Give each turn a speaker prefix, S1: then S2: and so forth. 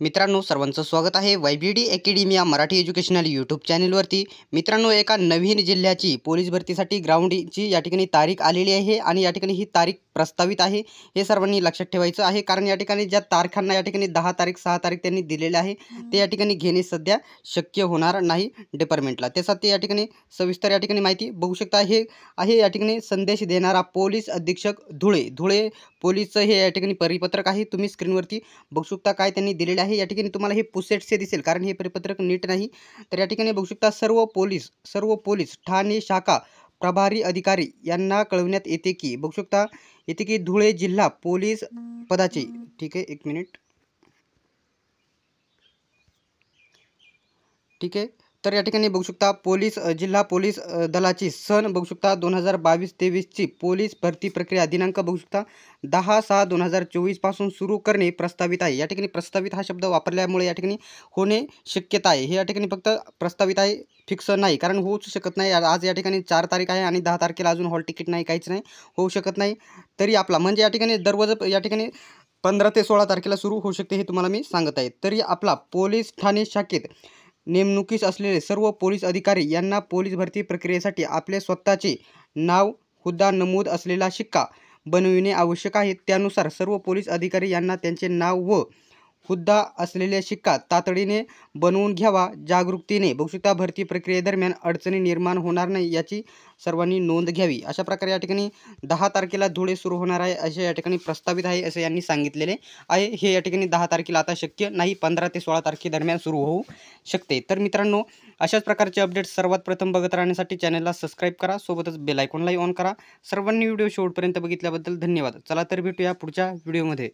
S1: मित्रांनो, सर्वांचं स्वागत आहे YBD अकॅडमी या मराठी एज्युकेशनल यूट्यूब चॅनलवरती। मित्रांनो, एका नवीन जिल्ह्याची पोलीस भरतीसाठी ग्राउंडची या ठिकाणी तारीख आलेली आहे आणि या ठिकाणी ही तारीख प्रस्तावित आहे। हे सर्वांनी लक्षात ठेवायचं आहे, कारण या ठिकाणी ज्या तारखांना या ठिकाणी 10 तारीख 6 तारीख त्यांनी दिलेले आहे ते या ठिकाणी घेणे सध्या शक्य होणार नाही डिपार्टमेंटला। त्यासाठी या ठिकाणी सविस्तर या ठिकाणी माहिती बघू शकता। हे आहे या ठिकाणी संदेश देणारा पोलीस अधीक्षक धुळे पोलीसचं हे या ठिकाणी परिपत्रक आहे। तुम्ही स्क्रीनवरती बघू शकता काय त्यांनी दिलेले आहे। या ठिकाणी तुम्हाला हे पुसेटचे दिसेल, कारण हे परिपत्रक नीट नाही। तर या ठिकाणी बघू शकता सर्व पोलीस ठाणे शाखा प्रभारी अधिकारी यांना कळवण्यात येते की बघू शकता येते की धुळे जिल्हा पोलीस पदाचे, ठीक आहे, एक मिनिट, ठीक आहे। तर या ठिकाणी बघू शकता जिल्हा पोलीस दलाची सन बघू शकता 2022-23 ची पोलीस भरती प्रक्रिया दिनांक बघू शकता 10/6/2024 पासून सुरू करणे प्रस्तावित आहे। या ठिकाणी प्रस्तावित हा शब्द वापरल्यामुळे या ठिकाणी होणे शक्यता आहे। हे या ठिकाणी फक्त प्रस्तावित आहे, फिक्स नाही, कारण होऊच शकत नाही। आज या ठिकाणी 4 तारीख आहे आणि 10 तारखेला अजून हॉल तिकीट नाही, काहीच नाही, होऊ शकत नाही। तरी आपला म्हणजे या ठिकाणी दररोज या ठिकाणी 15 ते 16 तारखेला सुरू होऊ शकते, हे तुम्हाला मी सांगत आहे। तरी आपला पोलीस ठाणे शाखेत नेमणुकीस असलेले सर्व पोलीस अधिकारी यांना पोलीस भरती प्रक्रियेसाठी आपले स्वतःचे नाव हुद्दा नमूद असलेला शिक्का बनविणे आवश्यक आहे। त्यानुसार सर्व पोलीस अधिकारी यांना त्यांचे नाव व हुद्दा असलेले शिक्का तातडीने बनवून घ्यावा। जागरूकतेने बघू शकता भरती प्रक्रियेदरम्यान अडचणी निर्माण होणार नाही याची सर्वांनी नोंद घ्यावी। अशा प्रकारे या ठिकाणी 10 तारखेला धुळे सुरू होणार आहे असे या ठिकाणी प्रस्तावित आहे, असे यांनी सांगितलेले आहे। हे या ठिकाणी 10 तारखेला आता शक्य नाही, 15 ते 16 तारखेदरम्यान सुरू होऊ शकते। तर मित्रांनो, अशाच प्रकारचे अपडेट्स सर्वात प्रथम बघत राहण्यासाठी चॅनलला सबस्क्राईब करा, सोबतच बेल आयकॉनलाही ऑन करा। सर्वांनी व्हिडिओ शेवटपर्यंत बघितल्याबद्दल धन्यवाद। चला तर भेटूया पुढच्या व्हिडिओमध्ये।